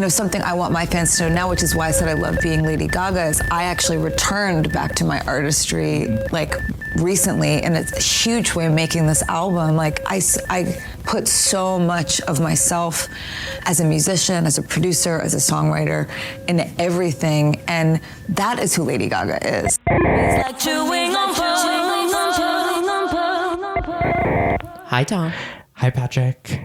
something I want my fans to know now, which is why I said I love being Lady Gaga, is I actually returned back to my artistry like recently, and it's a huge way of making this album. Like I put so much of myself as a musician, as a producer, as a songwriter, into everything, and that is who Lady Gaga is. It's like chewing on Hi, Tom. Hi, Patrick.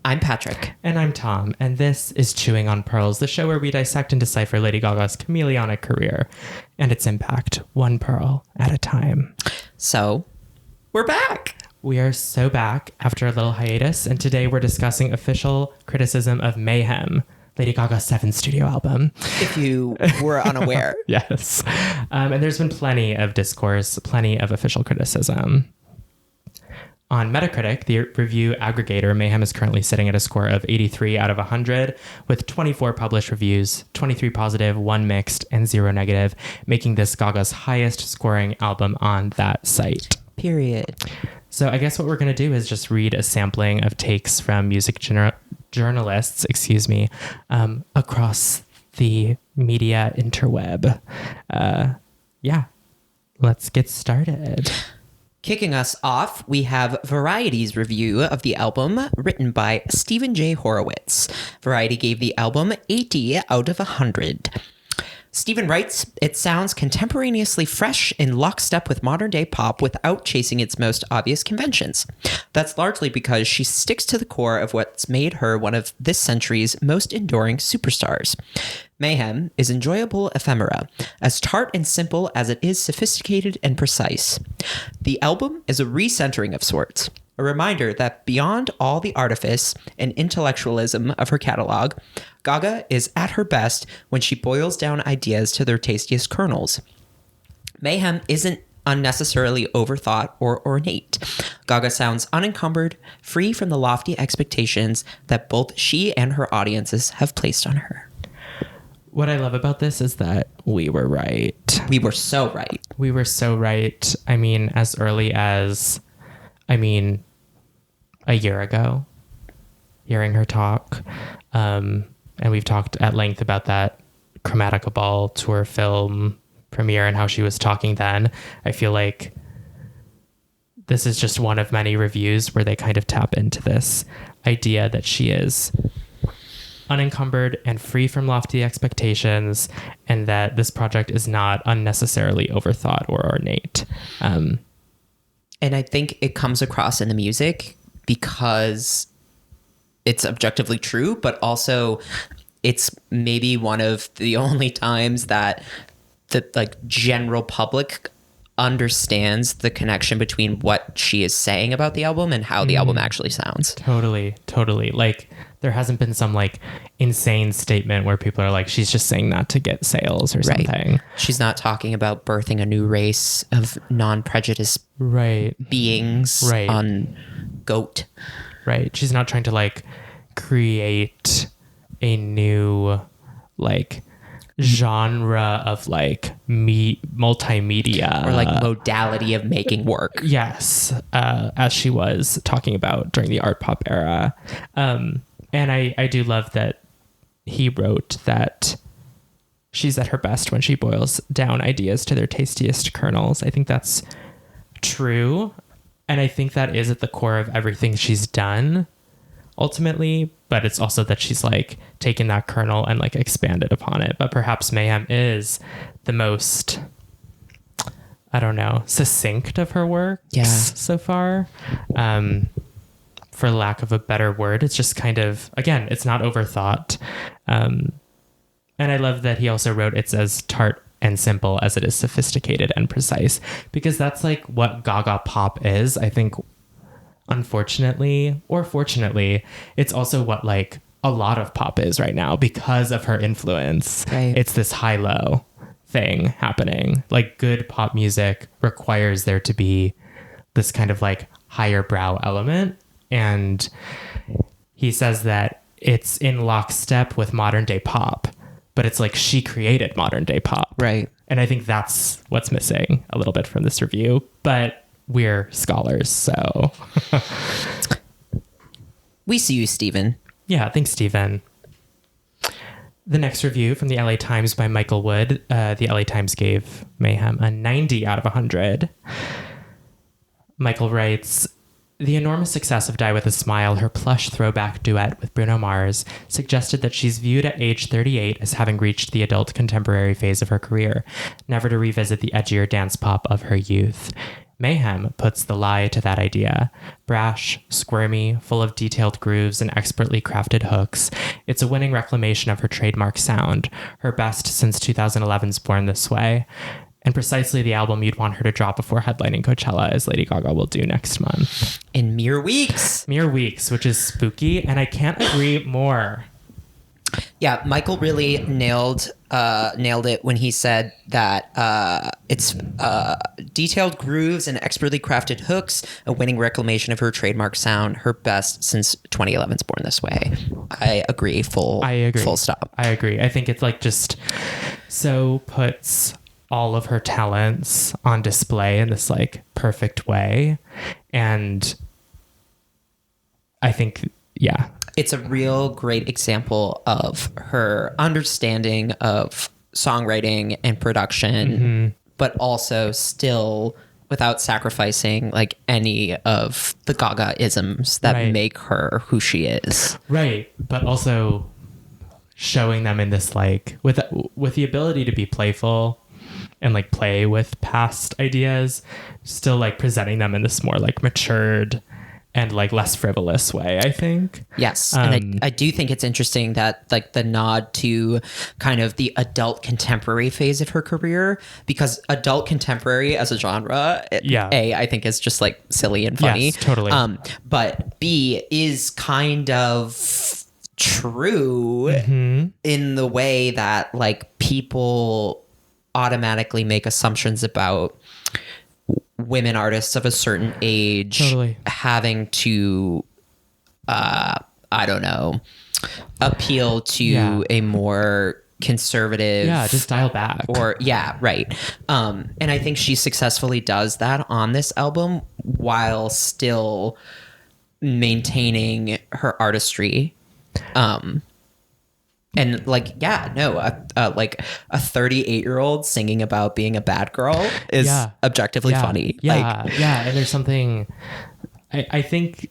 I'm Patrick. And I'm Tom, and this is Chewing on Pearls, the show where we dissect and decipher Lady Gaga's chameleonic career and its impact, one pearl at a time. So, we're back. We are so back after a little hiatus, and today we're discussing official criticism of Mayhem, Lady Gaga's 7th studio album. If you were unaware. Yes. And there's been plenty of discourse, plenty of official criticism. On Metacritic, the review aggregator, Mayhem is currently sitting at a score of 83 out of 100, with 24 published reviews, 23 positive, 1 mixed, and 0 negative, making this Gaga's highest scoring album on that site. Period. So I guess what we're going to do is just read a sampling of takes from music journalists, across the media interweb. Let's get started. Kicking us off, we have Variety's review of the album, written by Stephen J. Horowitz. Variety gave the album 80 out of 100. Stephen writes, "It sounds contemporaneously fresh in lockstep with modern-day pop without chasing its most obvious conventions. That's largely because she sticks to the core of what's made her one of this century's most enduring superstars. Mayhem is enjoyable ephemera, as tart and simple as it is sophisticated and precise. The album is a recentering of sorts, a reminder that beyond all the artifice and intellectualism of her catalog, Gaga is at her best when she boils down ideas to their tastiest kernels. Mayhem isn't unnecessarily overthought or ornate. Gaga sounds unencumbered, free from the lofty expectations that both she and her audiences have placed on her." What I love about this is that we were right. We were so right. We were so right. I mean, as early as, a year ago, hearing her talk. And we've talked at length about that Chromatica Ball tour film premiere and how she was talking then. I feel like this is just one of many reviews where they kind of tap into this idea that she is unencumbered and free from lofty expectations, and that this project is not unnecessarily overthought or ornate. And I think it comes across in the music because it's objectively true, but also it's maybe one of the only times that the general public understands the connection between what she is saying about the album and how the album actually sounds. Totally. Like, there hasn't been some insane statement where people are like, she's just saying that to get sales or something. Right. She's not talking about birthing a new race of non-prejudiced beings on GOAT. Right. She's not trying to create a new genre of multimedia or modality of making work. Yes. As she was talking about during the art pop era. And I do love that he wrote that she's at her best when she boils down ideas to their tastiest kernels. I think that's true. And I think that is at the core of everything she's done ultimately, but it's also that she's taken that kernel and expanded upon it. But perhaps Mayhem is the most, succinct of her works so far. For lack of a better word, it's just kind of, again, it's not overthought. And I love that he also wrote it's as tart and simple as it is sophisticated and precise, because that's what Gaga pop is. I think, unfortunately or fortunately, it's also what a lot of pop is right now because of her influence. Right. It's this high-low thing happening. Good pop music requires there to be this kind of higher brow element. And he says that it's in lockstep with modern day pop, but it's she created modern day pop. Right. And I think that's what's missing a little bit from this review, but we're scholars, so. We see you, Stephen. Yeah, thanks, Stephen. The next review from the LA Times by Michael Wood. The LA Times gave Mayhem a 90 out of 100. Michael writes, the enormous success of Die With a Smile, her plush throwback duet with Bruno Mars, suggested that she's viewed at age 38 as having reached the adult contemporary phase of her career, never to revisit the edgier dance pop of her youth. Mayhem puts the lie to that idea. Brash, squirmy, full of detailed grooves and expertly crafted hooks, it's a winning reclamation of her trademark sound, her best since 2011's Born This Way, and precisely the album you'd want her to drop before headlining Coachella, as Lady Gaga will do next month. In mere weeks. Mere weeks, which is spooky, and I can't agree more. Yeah, Michael really nailed it when he said that it's detailed grooves and expertly crafted hooks, a winning reclamation of her trademark sound, her best since 2011's Born This Way. I agree. Full stop. I agree. I think it's like just so puts all of her talents on display in this like perfect way. And I think, yeah. It's a real great example of her understanding of songwriting and production, but also still without sacrificing like any of the Gaga-isms that make her who she is. Right. But also showing them in this like with the ability to be playful and like play with past ideas, still like presenting them in this more like matured and like less frivolous way, I think. Yes. And I do think it's interesting that like the nod to kind of the adult contemporary phase of her career, because adult contemporary as a genre, I think is just like silly and funny. Yes, totally. But B is kind of true in the way that like people automatically make assumptions about women artists of a certain age having to, I don't know, appeal to a more conservative. Yeah, just dial back. And I think she successfully does that on this album while still maintaining her artistry. And like, like a 38-year-old singing about being a bad girl is objectively funny. And there's something, I think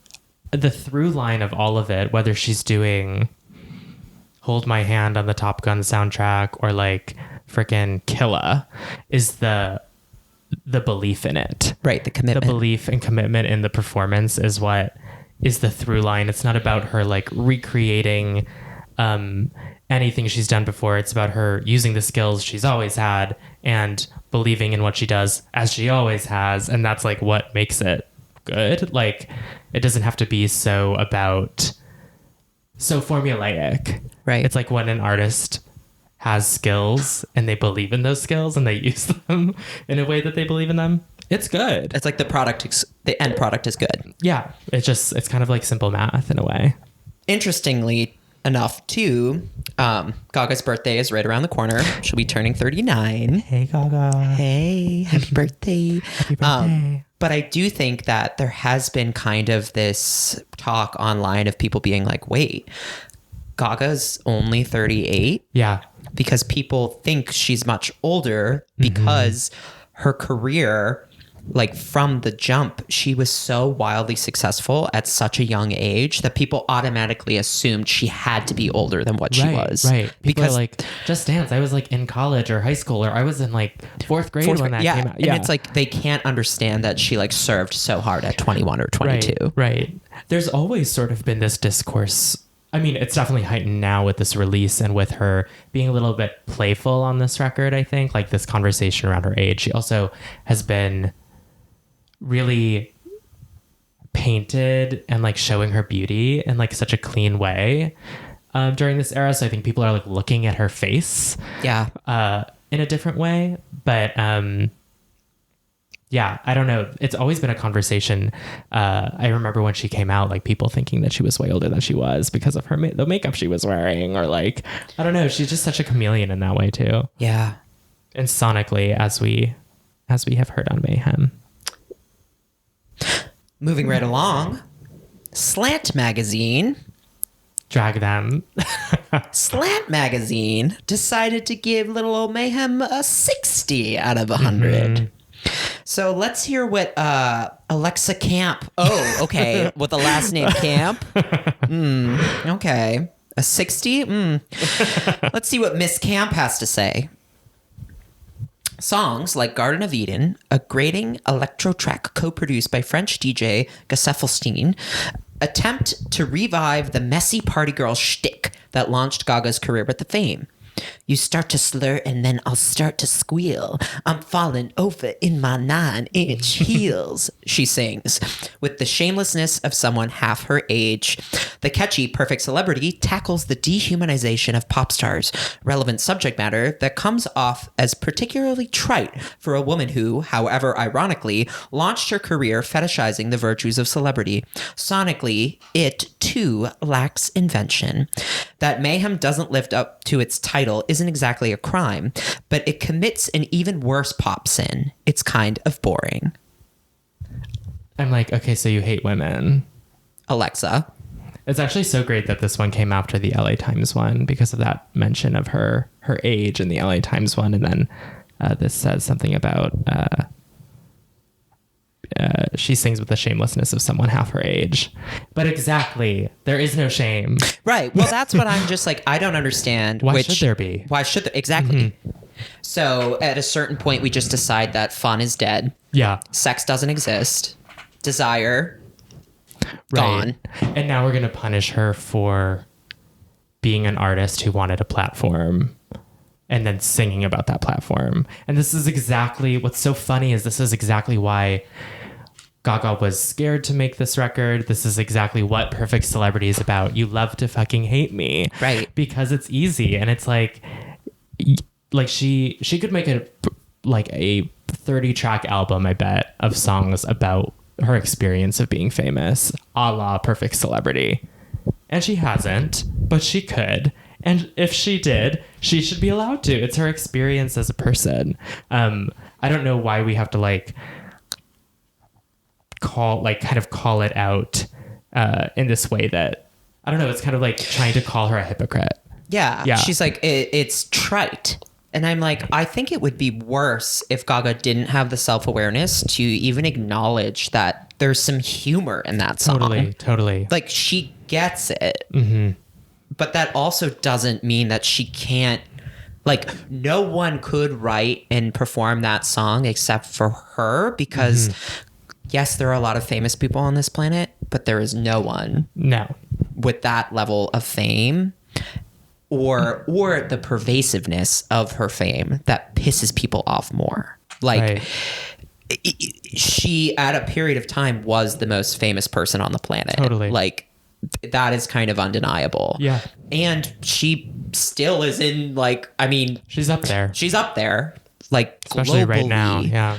the through line of all of it, whether she's doing Hold My Hand on the Top Gun soundtrack or like freaking Killa, is the belief in it. Right, the commitment. The belief and commitment in the performance is what is the through line. It's not about her like recreating anything she's done before. It's about her using the skills she's always had and believing in what she does as she always has. And that's like what makes it good. Like it doesn't have to be so formulaic. Right. It's like when an artist has skills and they believe in those skills and they use them in a way that they believe in them. It's good. It's like the end product is good. Yeah. It's kind of like simple math in a way. Interestingly enough, too, Gaga's birthday is right around the corner. She'll be turning 39. Hey, Gaga. Hey, happy birthday. Happy birthday. But I do think that there has been kind of this talk online of people being like, wait, Gaga's only 38? Yeah. Because people think she's much older because her career, like from the jump, she was so wildly successful at such a young age that people automatically assumed she had to be older than what she was. Right. People because are like, Just Dance, I was like in college or high school, or I was in like fourth grade when that came out. And it's like they can't understand that she like served so hard at 21 or 22. Right. There's always sort of been this discourse. I mean, it's definitely heightened now with this release and with her being a little bit playful on this record, I think, like this conversation around her age. She also has been really painted and like showing her beauty in like such a clean way during this era. So I think people are like looking at her face in a different way. But I don't know. It's always been a conversation. I remember when she came out, like people thinking that she was way older than she was because of her the makeup she was wearing, or like, I don't know. She's just such a chameleon in that way too. Yeah. And sonically, as we have heard on Mayhem. Moving right along, Slant Magazine drag them. Slant Magazine decided to give little old Mayhem a 60 out of 100. So let's hear what Alexa Camp. Oh, okay. With the last name Camp. Okay. A 60? Let's see what Miss Camp has to say. Songs like Garden of Eden, a grating electro track co-produced by French DJ Gaseffelstein, attempt to revive the messy party girl shtick that launched Gaga's career with the Fame. You start to slur and then I'll start to squeal. I'm falling over in my 9-inch heels, she sings, with the shamelessness of someone half her age. The catchy Perfect Celebrity tackles the dehumanization of pop stars, relevant subject matter that comes off as particularly trite for a woman who, however ironically, launched her career fetishizing the virtues of celebrity. Sonically, it, too, lacks invention. That Mayhem doesn't live up to its title isn't exactly a crime, but it commits an even worse pop sin. It's kind of boring. I'm like, okay, so you hate women. Alexa. It's actually so great that this one came after the LA Times one because of that mention of her age in the LA Times one. And then this says something about she sings with the shamelessness of someone half her age. But exactly, there is no shame. Right. Well, that's what I'm just like, I don't understand. Why should there be? Why should there? Exactly. So at a certain point, we just decide that fun is dead. Yeah. Sex doesn't exist. Desire, Right. gone. And now we're going to punish her for being an artist who wanted a platform and then singing about that platform. And this is exactly what's so funny is this is exactly why Gaga was scared to make this record. This is exactly what Perfect Celebrity is about. You love to fucking hate me. Right. Because it's easy. And it's like she could make a 30-track album, I bet, of songs about her experience of being famous, a la Perfect Celebrity. And she hasn't, but she could. And if she did, she should be allowed to. It's her experience as a person. I don't know why we have to call it out in this way that, I don't know, it's kind of like trying to call her a hypocrite. Yeah. She's like, it's trite. And I'm like, I think it would be worse if Gaga didn't have the self-awareness to even acknowledge that there's some humor in that song. Totally. Like, she gets it. But that also doesn't mean that she can't, like, no one could write and perform that song except for her because, yes, there are a lot of famous people on this planet, but there is no one with that level of fame or the pervasiveness of her fame that pisses people off more. Like, she, at a period of time, was the most famous person on the planet. Totally. Like, that is kind of undeniable. Yeah. And she still is in, like, I mean, she's up there. She's up there. Like, especially right now. Yeah.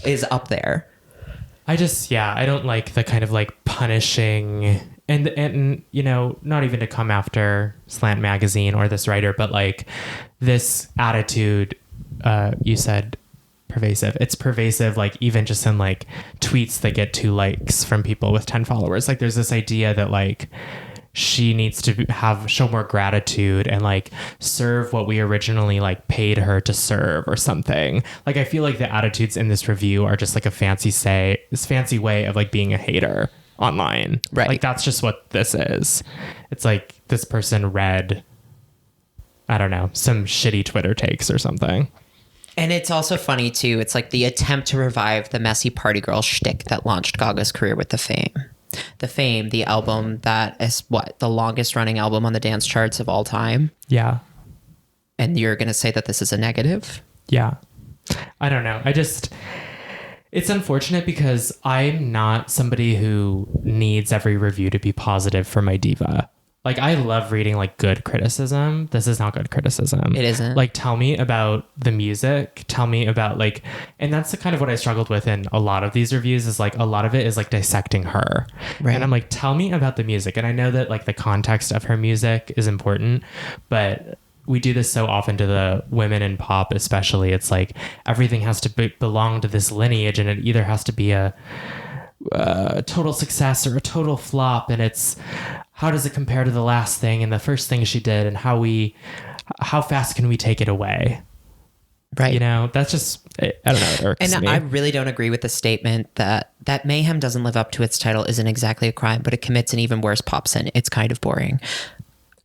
Is up there. I don't like the kind of like punishing and you know, not even to come after Slant Magazine or this writer, but like this attitude, you said pervasive. It's pervasive, like even just in like tweets that get 2 likes from people with 10 followers. Like there's this idea that like she needs to show more gratitude and like serve what we originally like paid her to serve or something. Like I feel like the attitudes in this review are just like this fancy way of like being a hater online. Right. Like that's just what this is. It's like this person read, I don't know, some shitty Twitter takes or something. And it's also funny too. It's like the attempt to revive the messy party girl shtick that launched Gaga's career with The Fame. The Fame, the album that is the longest running album on the dance charts of all time. Yeah. And you're going to say that this is a negative? Yeah. I don't know. It's unfortunate because I'm not somebody who needs every review to be positive for my diva. Like, I love reading, like, good criticism. This is not good criticism. It isn't. Like, tell me about the music. Tell me about, like... And that's the kind of what I struggled with in a lot of these reviews is, like, a lot of it is, like, dissecting her. Right. And I'm like, tell me about the music. And I know that, like, the context of her music is important, but... We do this so often to the women in pop, especially. It's like everything has to belong to this lineage, and it either has to be a total success or a total flop, and it's how does it compare to the last thing and the first thing she did, and how fast can we take it away? Right. You know, that's just, I don't know, it irks And me. I really don't agree with the statement that Mayhem doesn't live up to its title isn't exactly a crime, but it commits an even worse pop sin. It's kind of boring.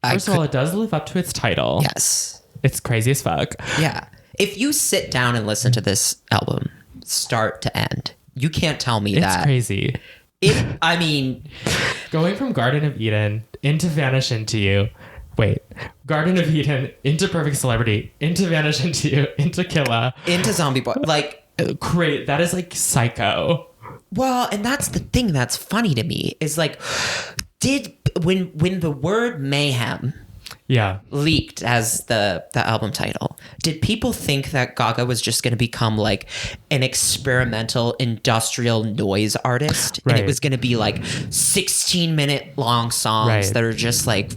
First of all, it does live up to its title. Yes. It's crazy as fuck. Yeah. If you sit down and listen to this album, start to end, you can't tell me It's crazy. I mean, Going from Garden of Eden into Vanish Into You. Wait. Garden of Eden into Perfect Celebrity into Vanish Into You into Killa. into Zombie Boy, like, Great. That is like psycho. well, and that's the thing that's funny to me is like, when the word mayhem Yeah. leaked as the album title, did people think that Gaga was just going to become like an experimental industrial noise artist, and it Right. was going to be like 16-minute long songs Right. that are just like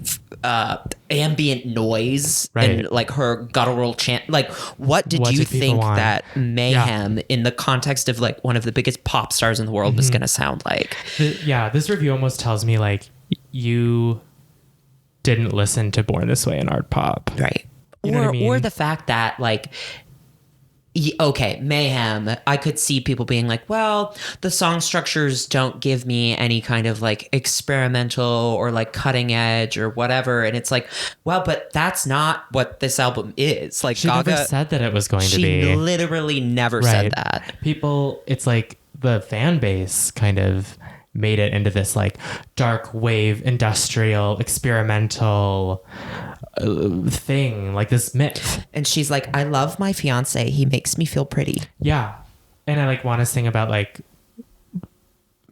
ambient noise Right. and like her guttural chant? Like, what did you did people think want? that mayhem in the context of like one of the biggest pop stars in the world was going to sound like? This review almost tells me like you didn't listen to Born This Way in art pop. Right. You know what I mean? Or the fact that like, okay, mayhem, I could see people being like, well, the song structures don't give me any kind of like experimental or like cutting edge or whatever. And it's like, well, but that's not what this album is. Like, She Gaga never said that it was going to she be. literally never said that. People, it's like the fan base kind of made it into this like dark wave, industrial, experimental thing, like this myth. And she's like, I love my fiance. He makes me feel pretty. Yeah. And I like want to sing about like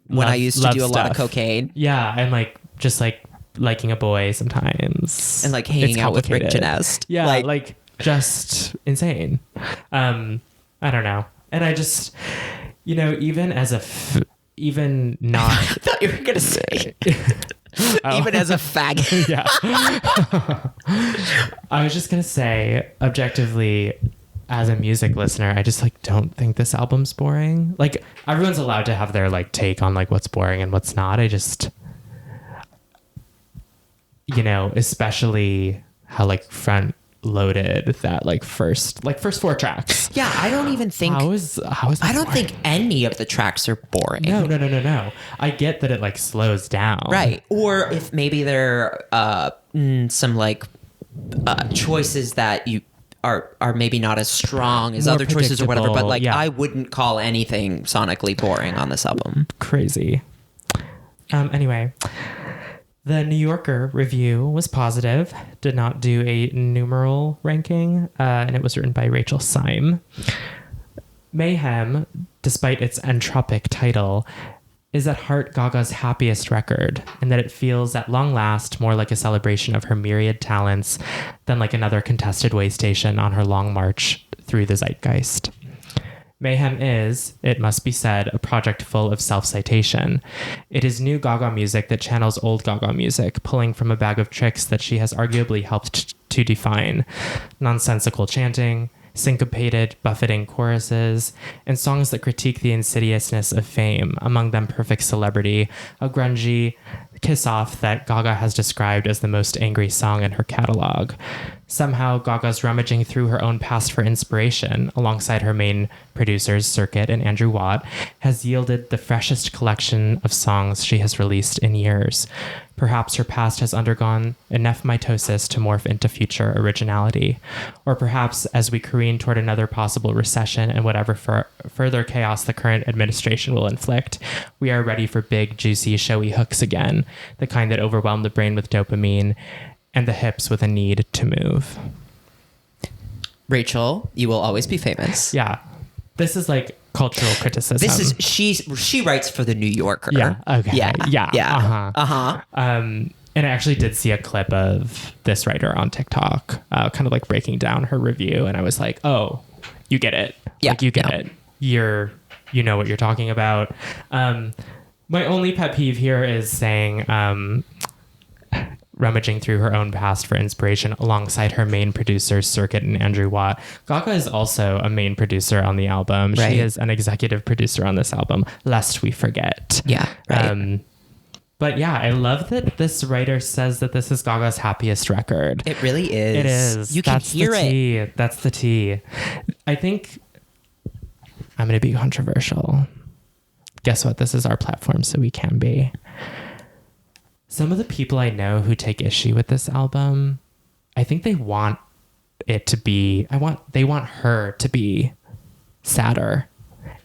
When I used to love do a lot of stuff. cocaine Yeah. And like just like liking a boy sometimes. and like hanging It's out with Rick complicated. Janest. Yeah. Like just insane. I don't know. And I just, you know, even as a, even not, I thought you were going to say, Oh. even as a faggot. yeah. I was just gonna say, objectively, as a music listener, I just like don't think this album's boring. Like everyone's allowed to have their like take on like what's boring and what's not. I just, you know, especially how like front loaded that like first 4 tracks. Yeah, I don't even think How is that I don't boring? think any of the tracks are boring. No. I get that it like slows down. Right. Or if maybe there are some like choices that you are maybe not as strong as More other choices or whatever, but like predictable, yeah. I wouldn't call anything sonically boring on this album. Crazy. Anyway, the New Yorker review was positive, did not do a numeral ranking, and it was written by Rachel Syme. Mayhem, despite its entropic title, is at heart Gaga's happiest record, and that it feels at long last more like a celebration of her myriad talents than like another contested way station on her long march through the zeitgeist. Mayhem is, it must be said, a project full of self-citation. It is new Gaga music that channels old Gaga music, pulling from a bag of tricks that she has arguably helped to define. Nonsensical chanting, syncopated, buffeting choruses, and songs that critique the insidiousness of fame, among them Perfect Celebrity, a grungy kiss-off that Gaga has described as the most angry song in her catalog. Somehow, Gaga's rummaging through her own past for inspiration, alongside her main producers, Circuit and Andrew Watt, has yielded the freshest collection of songs she has released in years. Perhaps her past has undergone enough mitosis to morph into future originality. Or perhaps, as we careen toward another possible recession and whatever further chaos the current administration will inflict, we are ready for big, juicy, showy hooks again, the kind that overwhelm the brain with dopamine and the hips with a need to move. Rachel, you will always be famous. Yeah. This is like cultural criticism. This is she writes for the New Yorker. Yeah. Okay. Yeah. Yeah. Yeah. Uh-huh. And I actually did see a clip of this writer on TikTok, kind of like breaking down her review, and I was like, "Oh, you get it. Yeah, Like you get yeah. it. You know what you're talking about." My only pet peeve here is saying rummaging through her own past for inspiration alongside her main producers, Circuit and Andrew Watt. Gaga is also a main producer on the album. Right. She is an executive producer on this album, lest we forget. Yeah, right. But yeah, I love that this writer says that this is Gaga's happiest record. It really is. It is. You can That's hear the it. tea. That's the tea. I think I'm going to be controversial. Guess what? This is our platform, so we can be. Some of the people I know who take issue with this album, I think they want it to be, they want her to be sadder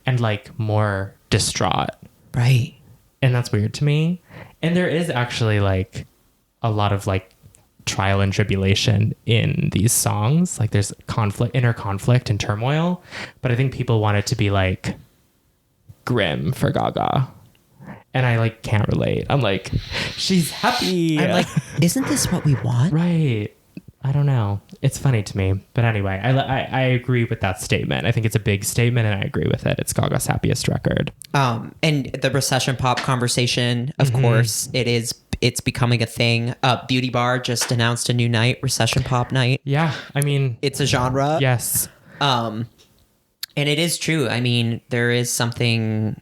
and like more distraught. Right. And that's weird to me. And there is actually like a lot of like trial and tribulation in these songs. Like there's conflict, inner conflict and turmoil. But I think people want it to be like grim for Gaga. And I like can't relate. I'm like, she's happy. I'm like, isn't this what we want? Right. I don't know. It's funny to me. But anyway, I agree with that statement. I think it's a big statement and I agree with it. It's Gaga's happiest record. And the recession pop conversation, of course, it's becoming a thing. Beauty Bar just announced a new night, recession pop night. Yeah. I mean, It's a genre. yes. And it is true. I mean, there is something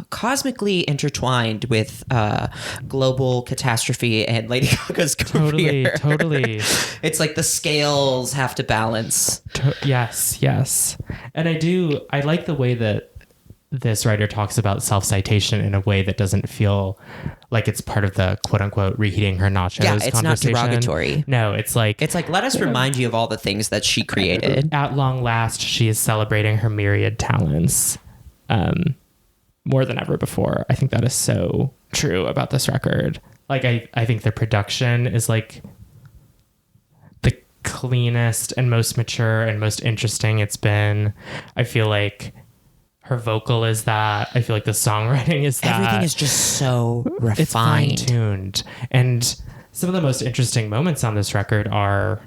cosmically intertwined with global catastrophe and Lady Gaga's career. Totally. It's like the scales have to balance. Yes. And I like the way that this writer talks about self-citation in a way that doesn't feel like it's part of the quote-unquote reheating her nachos Yeah, it's not conversation. derogatory. No, it's like Let us remind you of all the things that she created. at long last, she is celebrating her myriad talents more than ever before. I think that is so true about this record. Like, I think the production is like the cleanest and most mature and most interesting it's been. I feel like her vocal is that. I feel like the songwriting is that. Everything is just so refined. It's fine-tuned. And some of the most interesting moments on this record are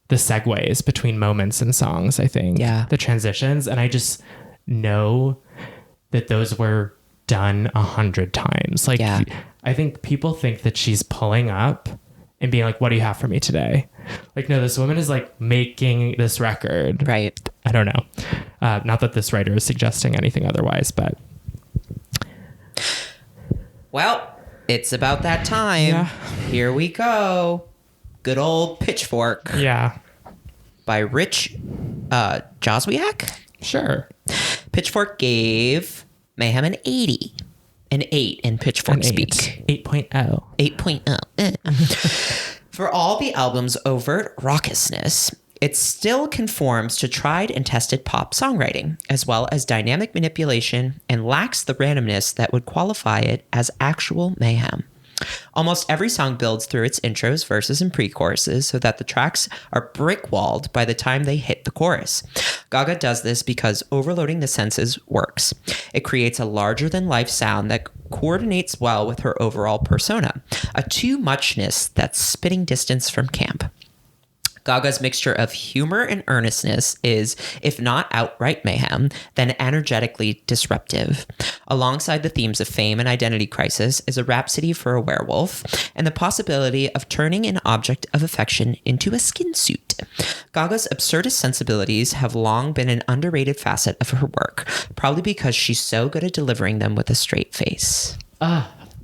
the segues between moments and songs, I think. Yeah. The transitions. And I just know that those were done 100 times. Like, Yeah. I think people think that she's pulling up and being like, what do you have for me today? Like, no, this woman is like making this record. Right. I don't know. Not that this writer is suggesting anything otherwise, but Well, it's about that time. Yeah. Here we go. Good old Pitchfork yeah, by Rich Joswiak. sure. Pitchfork gave Mayhem an 80. An 8 in Pitchfork An speak. 8.0. 8.0. For all the album's overt raucousness, it still conforms to tried and tested pop songwriting, as well as dynamic manipulation, and lacks the randomness that would qualify it as actual mayhem. Almost every song builds through its intros, verses, and pre-choruses so that the tracks are brick-walled by the time they hit the chorus. Gaga does this because overloading the senses works. It creates a larger-than-life sound that coordinates well with her overall persona, a too-muchness that's spitting distance from camp. Gaga's mixture of humor and earnestness is, if not outright mayhem, then energetically disruptive. Alongside the themes of fame and identity crisis is a rhapsody for a werewolf and the possibility of turning an object of affection into a skin suit. Gaga's absurdist sensibilities have long been an underrated facet of her work, probably because she's so good at delivering them with a straight face.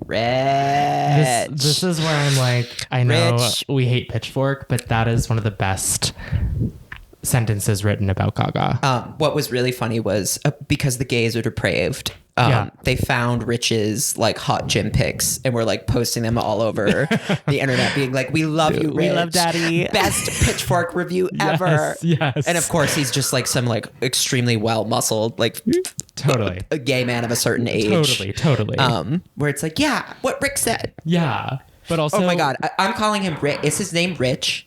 Rich. This is where I'm like, I know Rich. we hate Pitchfork, but that is one of the best sentences written about Gaga. What was really funny was because the gays are depraved. Yeah. They found Rich's like hot gym pics and were like posting them all over the internet, being like, "We love you, Rich. We love Daddy. Best Pitchfork review ever." Yes. And of course, he's just like some like extremely well muscled like Totally. a gay man of a certain age. Totally. Where it's like, yeah, what Rick said. Yeah. But also, Oh my god, I'm calling him Rich. Is his name Rich?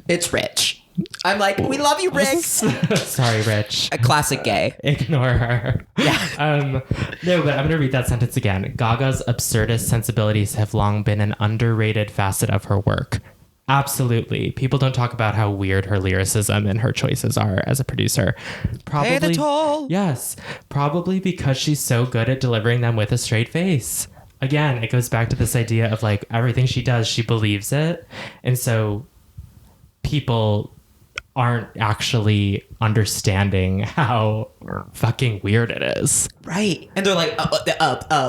It's Rich. I'm like, we love you, Rick. Sorry, Rich. A classic gay. Ignore her. Yeah. No, but I'm going to read that sentence again. Gaga's absurdist sensibilities have long been an underrated facet of her work. Absolutely. People don't talk about how weird her lyricism and her choices are as a producer. Probably, Pay the toll. Yes. Probably because she's so good at delivering them with a straight face. again, it goes back to this idea of like everything she does, she believes it. And so people aren't actually understanding how fucking weird it is. Right. And they're like,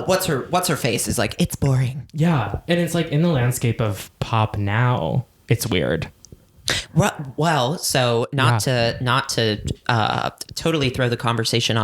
what's her face? Is like, it's boring. Yeah. And it's like in the landscape of pop now, it's weird. Well, so not to totally throw the conversation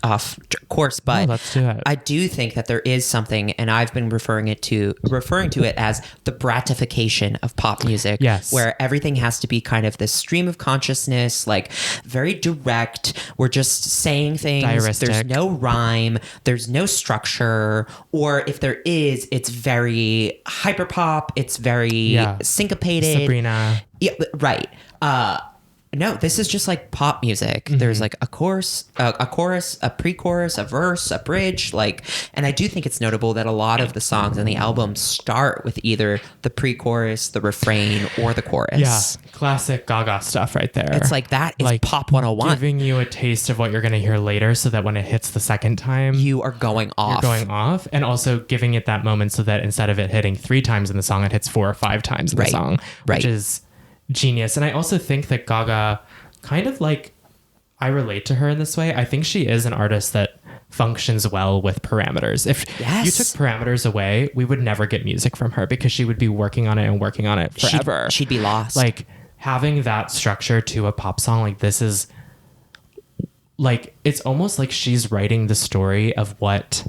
off course, but No, let's do it. I do think that there is something, and I've been referring to it as the bratification of pop music. Yes. Where everything has to be kind of this stream of consciousness, like very direct. We're just saying things. Diaristic. There's no rhyme. There's no structure. Or if there is, it's very hyper pop. It's very syncopated. Sabrina. Yeah, right. No, this is just like pop music. Mm-hmm. There's like a chorus, a pre-chorus, a verse, a bridge. Like, and I do think it's notable that a lot of the songs on the album start with either the pre-chorus, the refrain, or the chorus. Yeah, classic Gaga stuff right there. It's like that is like pop 101. giving you a taste of what you're going to hear later so that when it hits the second time, You are going off. you're going off, and also giving it that moment so that instead of it hitting 3 times in the song, it hits 4 or 5 times in the Right, song, right. which is genius. And I also think that Gaga kind of like, I relate to her in this way. I think she is an artist that functions well with parameters. If Yes. you took parameters away, we would never get music from her because she would be working on it forever. She'd be lost. Like having that structure to a pop song like this is like, it's almost like she's writing the story of what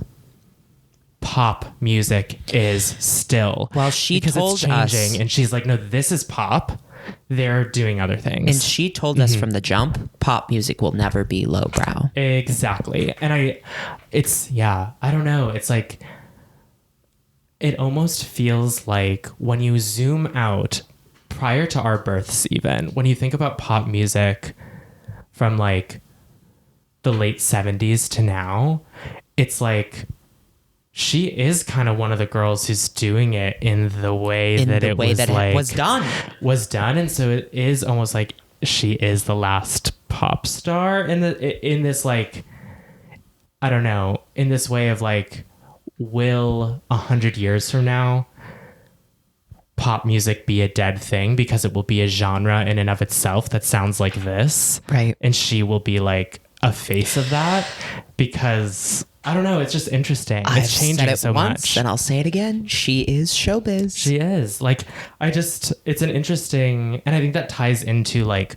pop music is still. Well, she because told it's changing, us- and she's like, no, this is pop. They're doing other things. and she told us from the jump, pop music will never be lowbrow. Exactly. And I don't know. It's like, it almost feels like when you zoom out prior to our births, even when you think about pop music from like the late 70s to now, it's like, she is kind of one of the girls who's doing it in the way that it was done. And so it is almost like she is the last pop star in this like, I don't know, in this way of like, will 100 years from now pop music be a dead thing because it will be a genre in and of itself that sounds like this? Right. And she will be like a face of that because I don't know. It's just interesting. It's changing said it so once, much. and I'll say it again. She is showbiz. She is like, it's an interesting, and I think that ties into like,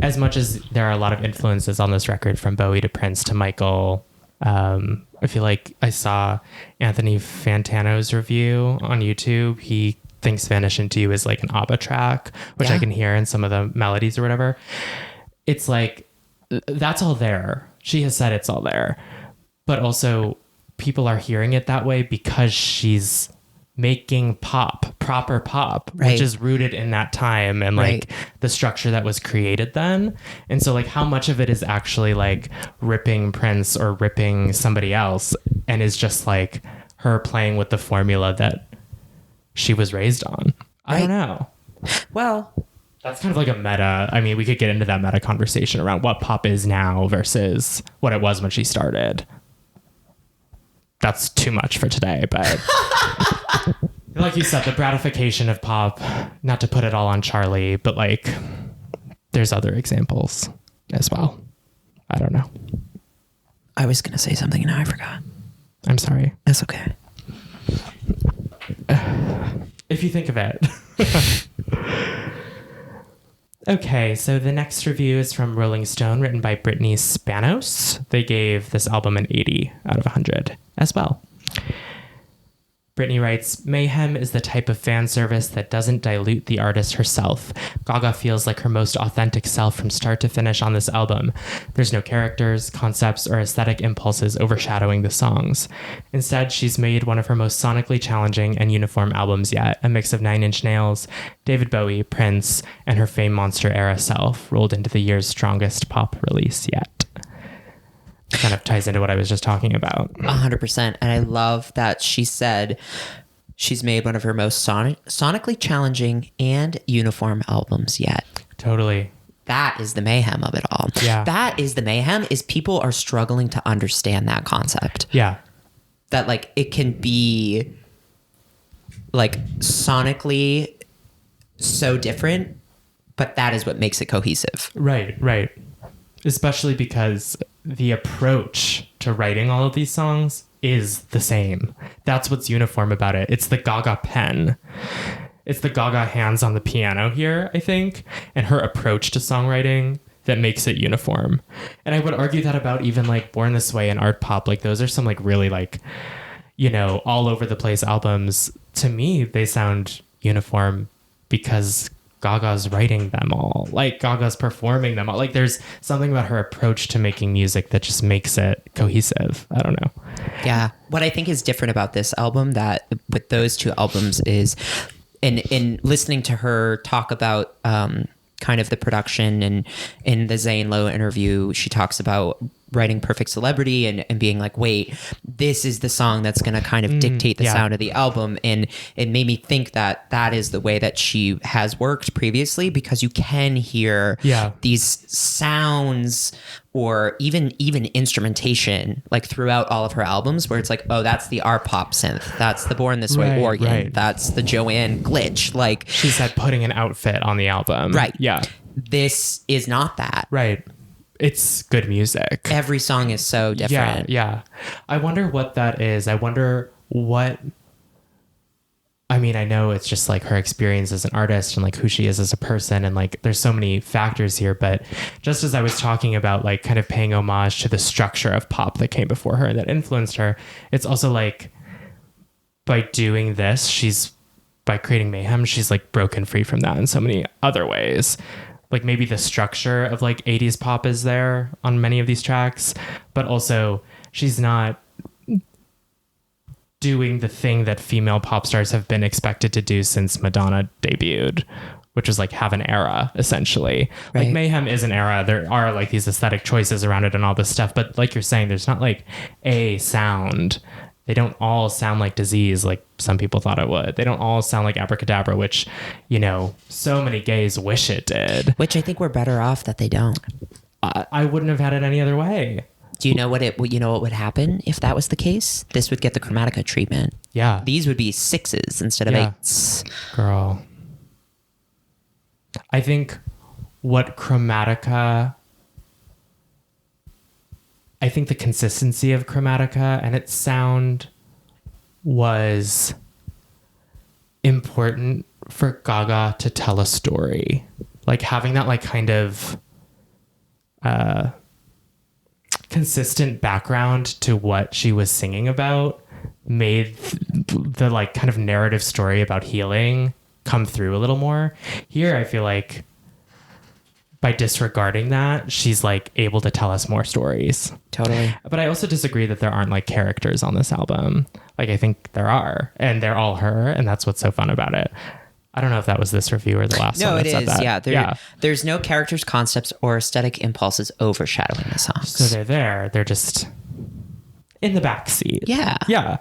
as much as there are a lot of influences on this record from Bowie to Prince to Michael. I feel like I saw Anthony Fantano's review on YouTube. He thinks Vanish Into You is like an ABBA track, which I can hear in some of the melodies or whatever. It's like, that's all there. She has said it's all there. But also people are hearing it that way because she's making proper pop, right. which is rooted in that time and like the structure that was created then. And so like how much of it is actually like ripping Prince or ripping somebody else and is just like her playing with the formula that she was raised on. I don't know. Well, that's kind of like a meta. I mean, we could get into that meta conversation around what pop is now versus what it was when she started. That's too much for today, but like you said, the gratification of pop, not to put it all on Charlie, but like there's other examples as well. I don't know. I was going to say something and now I forgot. I'm sorry. That's okay. If you think of it. Okay, so the next review is from Rolling Stone, written by Brittany Spanos. They gave this album an 80 out of 100 as well. Brittany writes, Mayhem is the type of fan service that doesn't dilute the artist herself. Gaga feels like her most authentic self from start to finish on this album. There's no characters, concepts, or aesthetic impulses overshadowing the songs. Instead, she's made one of her most sonically challenging and uniform albums yet, a mix of Nine Inch Nails, David Bowie, Prince, and her Fame Monster era self, rolled into the year's strongest pop release yet. Kind of ties into what I was just talking about. 100%. And I love that she said she's made one of her most sonically challenging and uniform albums yet. Totally. That is the mayhem of it all. Yeah. That is the mayhem, is people are struggling to understand that concept. Yeah. that like it can be like sonically so different, but that is what makes it cohesive. Right. Especially because the approach to writing all of these songs is the same. That's what's uniform about it. It's the Gaga pen. It's the Gaga hands on the piano here, I think, and her approach to songwriting that makes it uniform. And I would argue that about even like Born This Way and Art Pop. Like those are some like really like, you know, all over the place albums. To me, they sound uniform because Gaga's writing them all. Like Gaga's performing them all. Like there's something about her approach to making music that just makes it cohesive. I don't know. Yeah. What I think is different about this album that with those two albums is in listening to her talk about kind of the production, and in the Zane Lowe interview, she talks about writing Perfect Celebrity and being like, wait, this is the song that's going to kind of dictate the sound of the album. And it made me think that that is the way that she has worked previously, because you can hear these sounds or even instrumentation like throughout all of her albums where it's like, oh, that's the art pop synth. That's the Born This Way organ. Right. That's the Joanne glitch. Like she said, putting an outfit on the album. Right. Yeah. This is not that. Right. It's good music. Every song is so different. Yeah. I wonder what that is. I wonder what... I mean, I know it's just like her experience as an artist and like who she is as a person. And like, there's so many factors here, but just as I was talking about like kind of paying homage to the structure of pop that came before her and that influenced her, it's also like by doing this, by creating Mayhem, she's like broken free from that in so many other ways. Like maybe the structure of like 80s pop is there on many of these tracks, but also she's not doing the thing that female pop stars have been expected to do since Madonna debuted, which was like have an era, essentially. Right. Like Mayhem is an era. There are like these aesthetic choices around it and all this stuff. But like you're saying, there's not like a sound. They don't all sound like Disease like some people thought it would. They don't all sound like Abracadabra, which, you know, so many gays wish it did. Which I think we're better off that they don't. I wouldn't have had it any other way. Do you know what would happen if that was the case? This would get the Chromatica treatment. Yeah. These would be 6s instead of 8s. Girl. I think what Chromatica... I think the consistency of Chromatica and its sound was important for Gaga to tell a story. Like having that like kind of consistent background to what she was singing about made the like kind of narrative story about healing come through a little more. Here, I feel like by disregarding that, she's like able to tell us more stories. Totally. But I also disagree that there aren't like characters on this album. Like I think there are, and they're all her, and that's what's so fun about it. I don't know if that was this review or the last one that said that. Yeah, there's no characters, concepts, or aesthetic impulses overshadowing the songs. So they're there. They're just in the backseat. Yeah. Yeah.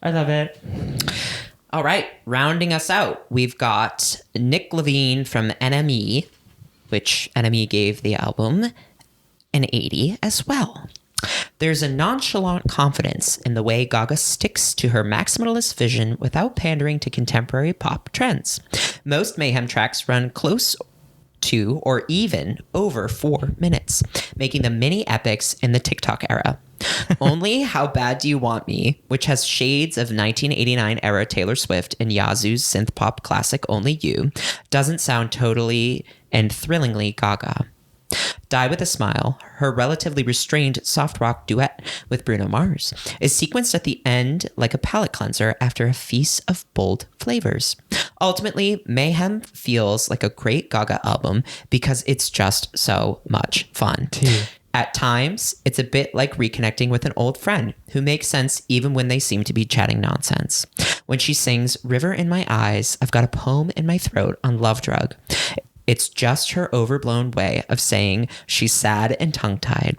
I love it. All right. Rounding us out, we've got Nick Levine from NME, which NME gave the album an 80 as well. There's a nonchalant confidence in the way Gaga sticks to her maximalist vision without pandering to contemporary pop trends. Most Mayhem tracks run close to or even over 4 minutes, making them mini epics in the TikTok era. Only How Bad Do You Want Me, which has shades of 1989 era Taylor Swift and Yazoo's synth pop classic Only You, doesn't sound totally and thrillingly Gaga. Die With a Smile, her relatively restrained soft rock duet with Bruno Mars, is sequenced at the end like a palate cleanser after a feast of bold flavors. Ultimately, Mayhem feels like a great Gaga album because it's just so much fun. At times, it's a bit like reconnecting with an old friend who makes sense even when they seem to be chatting nonsense. When she sings River in My Eyes, I've Got a Poem in My Throat on Love Drug, it's just her overblown way of saying she's sad and tongue-tied.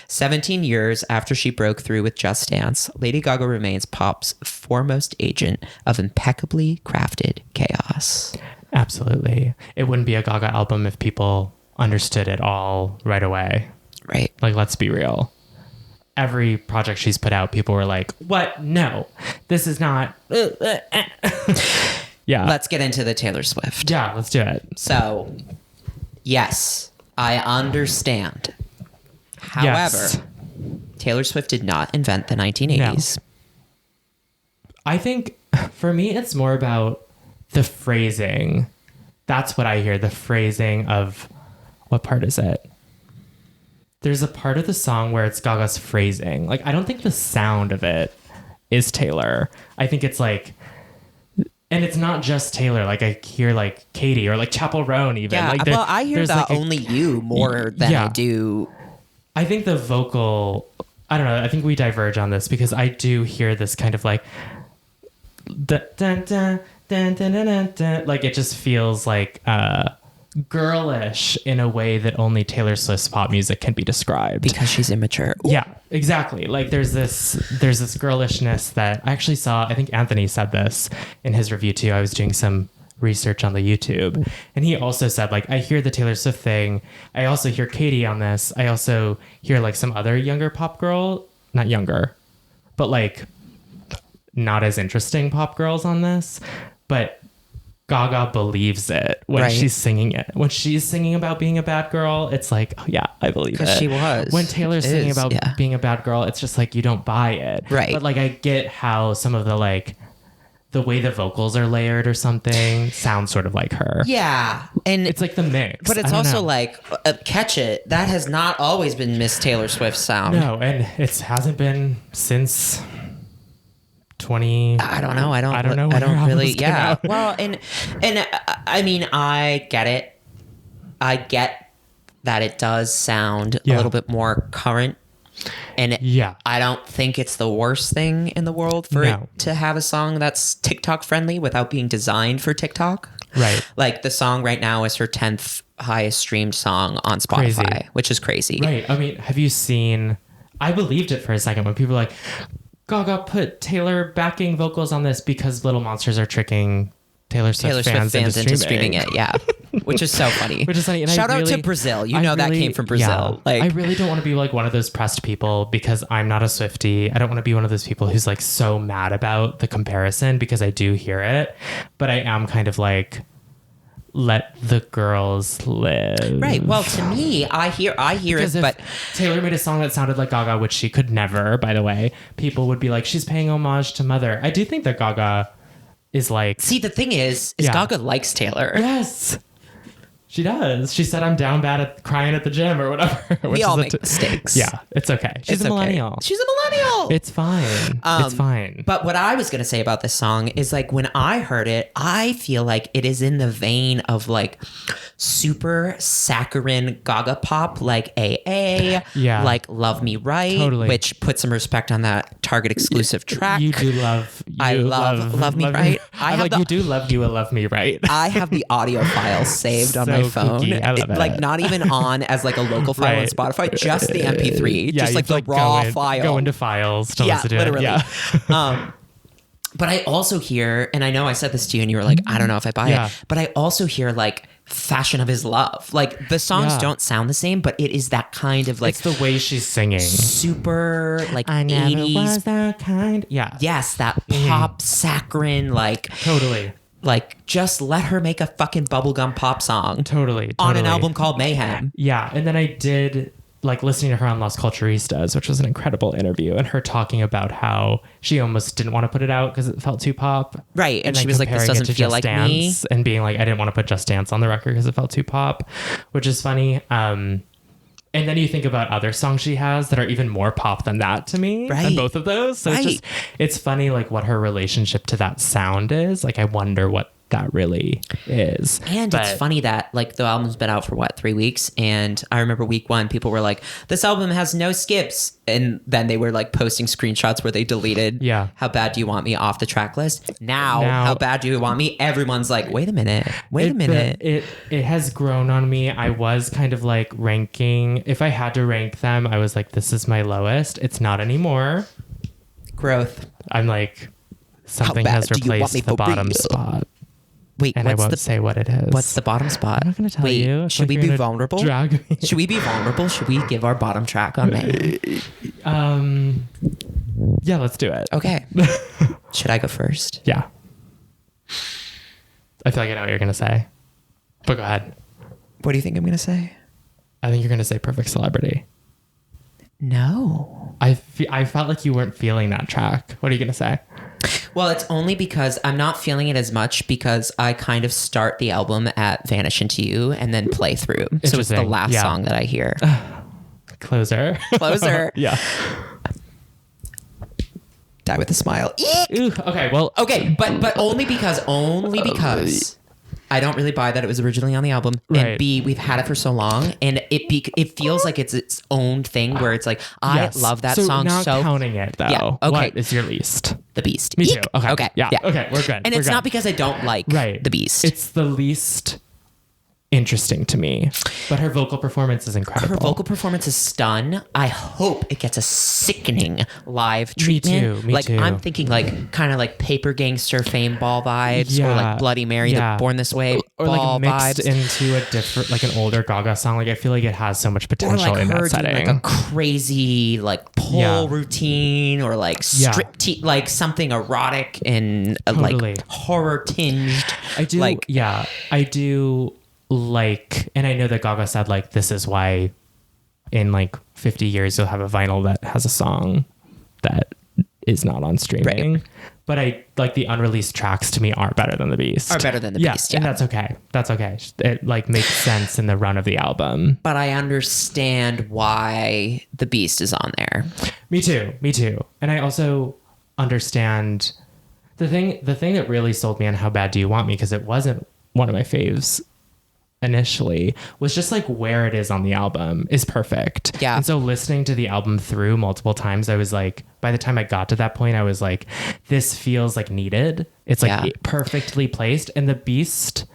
17 years after she broke through with Just Dance, Lady Gaga remains pop's foremost agent of impeccably crafted chaos. Absolutely. It wouldn't be a Gaga album if people understood it all right away. Right. Like, let's be real. every project she's put out, people were like, what? No, this is not. Yeah. Let's get into the Taylor Swift. Yeah, let's do it. So, yes, I understand. However, Yes. Taylor Swift did not invent the 1980s. No. I think for me, it's more about the phrasing. That's what I hear. The phrasing of, what part is it? There's a part of the song where it's Gaga's phrasing. Like, I don't think the sound of it is Taylor. I think it's like, and it's not just Taylor. Like, I hear like Katie or like Chappell Roan even. Yeah, like, well, I hear there's that like Only You more than I do. I think the vocal, I don't know. I think we diverge on this because I do hear this kind of like, dun, dun, dun, dun, dun, dun, dun, dun. Like it just feels like girlish in a way that only Taylor Swift's pop music can be described. Because she's immature. Yeah, exactly. Like there's this girlishness that I actually saw. I think Anthony said this in his review too. I was doing some research on the YouTube, and he also said like, I hear the Taylor Swift thing. I also hear Katie on this. I also hear like some other younger pop girl, not younger, but like not as interesting pop girls on this. But Gaga believes it when she's singing it. When she's singing about being a bad girl, it's like, oh, yeah, I believe it. Because she was. When Taylor's singing about being a bad girl, it's just like, you don't buy it. Right. But like, I get how some of the like, the way the vocals are layered or something sounds sort of like her. Yeah. And it's like the mix. But it's also like, Catch It. That has not always been Miss Taylor Swift's sound. No, and it hasn't been since 20. I don't know. I don't know. I don't really. Came Yeah. out. Well, and I mean, I get it. I get that it does sound a little bit more current. And I don't think it's the worst thing in the world for it to have a song that's TikTok friendly without being designed for TikTok. Right. Like the song right now is her 10th highest streamed song on Spotify, which is crazy. Right. I mean, have you seen, I believed it for a second when people were like, Gaga put Taylor backing vocals on this because Little Monsters are tricking Taylor Swift fans into streaming it. Yeah. Which is so funny. Which is funny. And Shout out to Brazil. You know that came from Brazil. Yeah, like, I really don't want to be like one of those pressed people because I'm not a Swiftie. I don't want to be one of those people who's like so mad about the comparison because I do hear it. But I am kind of like, let the girls live. Right. Well, to me, I hear because it, but Taylor made a song that sounded like Gaga, which she could never, by the way. People would be like, she's paying homage to Mother. I do think that Gaga is like... See, the thing is Gaga likes Taylor. Yes. She does. She said, I'm down bad at crying at the gym or whatever. We all make mistakes. Yeah, it's okay. She's a millennial. Okay. She's a millennial. It's fine. It's fine. But what I was going to say about this song is like when I heard it, I feel like it is in the vein of like super saccharine Gaga pop, like AA, like Love Me Right, which put some respect on that Target exclusive track. You do love... I love Me Right. You do love you a Love Me Right. I have the audio file saved on my phone. Kooky. I love it. Like not even on as like a local file on Spotify, just the MP3, just like the raw file. Go into files to listen to literally. it. Yeah. But I also hear, and I know I said this to you and you were like, I don't know if I buy it, but I also hear like Fashion of His Love. Like the songs don't sound the same, but it is that kind of like... It's the way she's singing. Super like I 80s. never was that kind. Yeah. Yes, that pop saccharine like... Totally. Like, just let her make a fucking bubblegum pop song. Totally. On an album called Mayhem. Yeah. And then I did, like, listening to her on Las Culturistas, which was an incredible interview, and her talking about how she almost didn't want to put it out because it felt too pop. Right. And she was like, this doesn't feel like me. And being like, I didn't want to put Just Dance on the record because it felt too pop, which is funny. And then you think about other songs she has that are even more pop than that to me. Right. And both of those. So it's funny like what her relationship to that sound is. Like I wonder what that really is. And it's funny that like the album's been out for 3 weeks, and I remember week 1 people were like, this album has no skips, and then they were like posting screenshots where they deleted How Bad Do You Want Me off the track list. Now How Bad Do You Want Me, everyone's like, wait a minute. It has grown on me. I was kind of like ranking, if I had to rank them, I was like, this is my lowest. It's not anymore. Growth. I'm like, something has replaced the bottom spot. Wait, and I won't say what it is. What's the bottom spot? I'm not going to tell you. Should we be vulnerable? Drag me. Should we be vulnerable? Should we give our bottom track on May? Yeah, let's do it. Okay. Should I go first? Yeah. I feel like I know what you're going to say. But go ahead. What do you think I'm going to say? I think you're going to say Perfect Celebrity. No. I felt like you weren't feeling that track. What are you going to say? Well, it's only because I'm not feeling it as much because I kind of start the album at Vanish Into You and then play through. So it's the last song that I hear. Closer. Yeah. Die with a smile. Ooh, okay, well. Okay, but only because I don't really buy that it was originally on the album. And Right. B, we've had it for so long, and it feels like it's its own thing where it's like, I love that song not so. counting it, though. Yeah, okay. What is your least? The Beast. Me too. Eek. Okay. Okay. Yeah. Okay, we're good. And We're it's good. not because I don't like The Beast. It's the least interesting to me, but her vocal performance is incredible. Her vocal performance is stun. I hope it gets a sickening live treatment. Me too. I'm thinking like kind of like Paper Gangster Fame Ball vibes, or like Bloody Mary, the Born This Way or Ball like mixed vibes. into a different, like an older Gaga song. Like I feel like it has so much potential in that setting. Doing like a crazy like pole routine, or like strip like something erotic and like horror tinged. I do I do like, and I know that Gaga said like this is why in like 50 years you'll have a vinyl that has a song that is not on streaming. Right. But I like the unreleased tracks to me are better than The Beast. Beast, and that's okay. That's okay. It like makes sense in the run of the album. But I understand why The Beast is on there. Me too. And I also understand the thing that really sold me on How Bad Do You Want Me, because it wasn't one of my faves initially, was just like where it is on the album is perfect. Yeah. And so listening to the album through multiple times, I was like, by the time I got to that point, I was like, this feels like needed. It's like perfectly placed. And The Beast,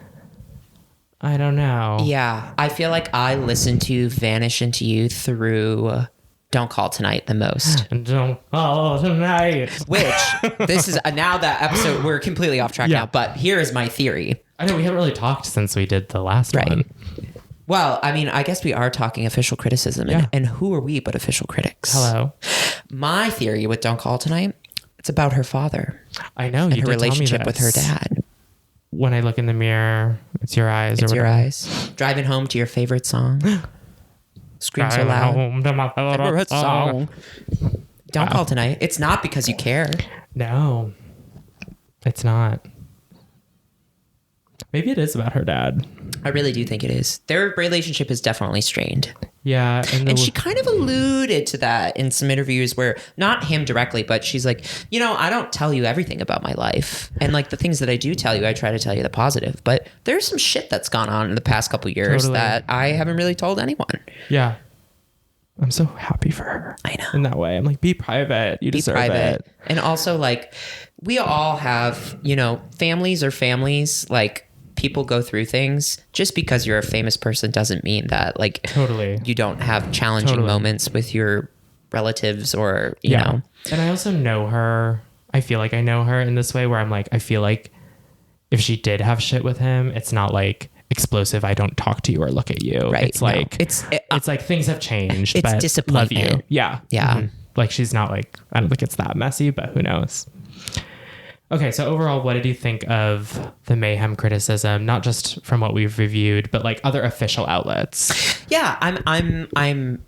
I don't know. Yeah. I feel like I listened to Vanish Into You through Don't Call Tonight the most. Don't call tonight. Which, this is, now that episode, we're completely off track now, but here is my theory. I know we haven't really talked since we did the last one. Well, I mean, I guess we are talking official criticism, and who are we but official critics? Hello. My theory with Don't Call Tonight, it's about her father. I know. And you her did tell me relationship with her this. dad. When I look in the mirror, it's your eyes. It's or your whatever. eyes. Driving home to your favorite song. Scream so Driving loud. home to my favorite song. Don't Call Tonight. It's not because you care. No, it's not. Maybe it is about her dad. I really do think it is. Their relationship is definitely strained. Yeah. And she kind of alluded to that in some interviews where, not him directly, but she's like, you know, I don't tell you everything about my life. And like the things that I do tell you, I try to tell you the positive. But there's some shit that's gone on in the past couple years that I haven't really told anyone. Yeah. I'm so happy for her. I know. In that way. I'm like, be private. You deserve it. And also, like, we all have, you know, families are families. Like, people go through things. Just because you're a famous person doesn't mean that, like, you don't have challenging moments with your relatives or, you know. And I also know her. I feel like I know her in this way where I'm like, I feel like if she did have shit with him, it's not like explosive, I don't talk to you or look at you. Right. It's like, it's like things have changed. It's but disappointment. love you. Yeah. Yeah. Mm-hmm. Like she's not like, I don't think it's that messy, but who knows? Okay, so overall, what did you think of the Mayhem criticism? Not just from what we've reviewed, but like other official outlets. Yeah, I'm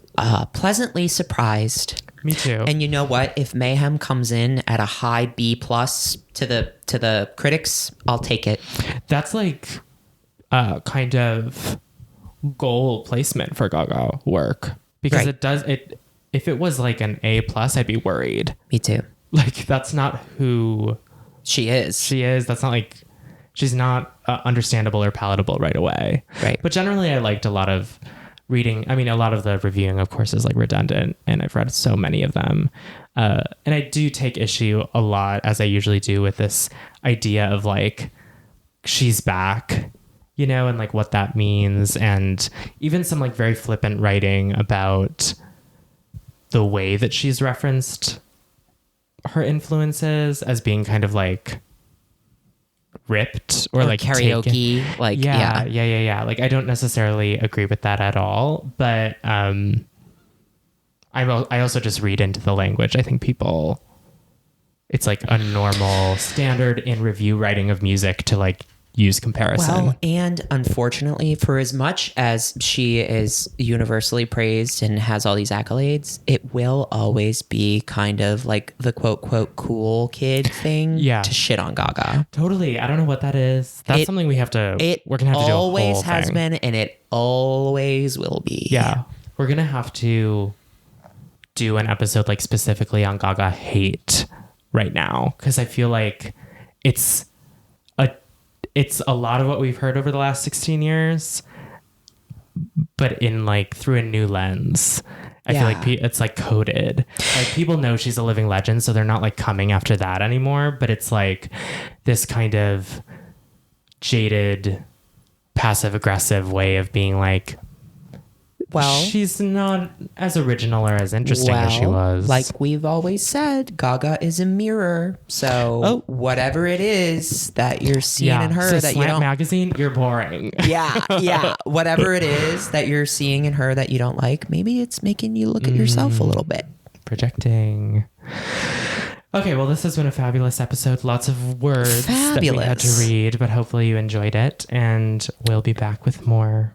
pleasantly surprised. Me too. And you know what? If Mayhem comes in at a high B+ to the critics, I'll take it. That's like kind of goal placement for Gaga work, because it does it. If it was like an A+, I'd be worried. Me too. Like that's not who she is. That's not like, she's not understandable or palatable right away. Right. But generally I liked a lot of reading. I mean, a lot of the reviewing, of course, is like redundant, and I've read so many of them. And I do take issue a lot, as I usually do, with this idea of like, she's back, you know, and like what that means. And even some like very flippant writing about the way that she's referenced her influences as being kind of like ripped or like karaoke, taken. like yeah. Like I don't necessarily agree with that at all, but I I also just read into the language. I think people, it's like a normal standard in review writing of music to like use comparison. Well, and unfortunately, for as much as she is universally praised and has all these accolades, it will always be kind of like the quote, cool kid thing to shit on Gaga. Totally. I don't know what that is. That's something we're going to have to do a whole always has thing. been, and it always will be. Yeah. We're going to have to do an episode like specifically on Gaga hate right now, because I feel like it's a lot of what we've heard over the last 16 years, but in like through a new lens. I feel like it's like coded. Like people know she's a living legend, so they're not like coming after that anymore. But it's like this kind of jaded, passive aggressive way of being like, well, she's not as original or as interesting as she was. Like we've always said, Gaga is a mirror. So whatever it is that you're seeing in her so that Slant you don't... Magazine, you're boring. Yeah. Whatever it is that you're seeing in her that you don't like, maybe it's making you look at yourself a little bit. Projecting. Okay, well, this has been a fabulous episode. Lots of words that we had to read, but hopefully you enjoyed it. And we'll be back with more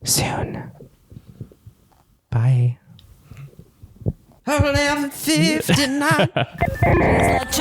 soon. Bye. 11:59.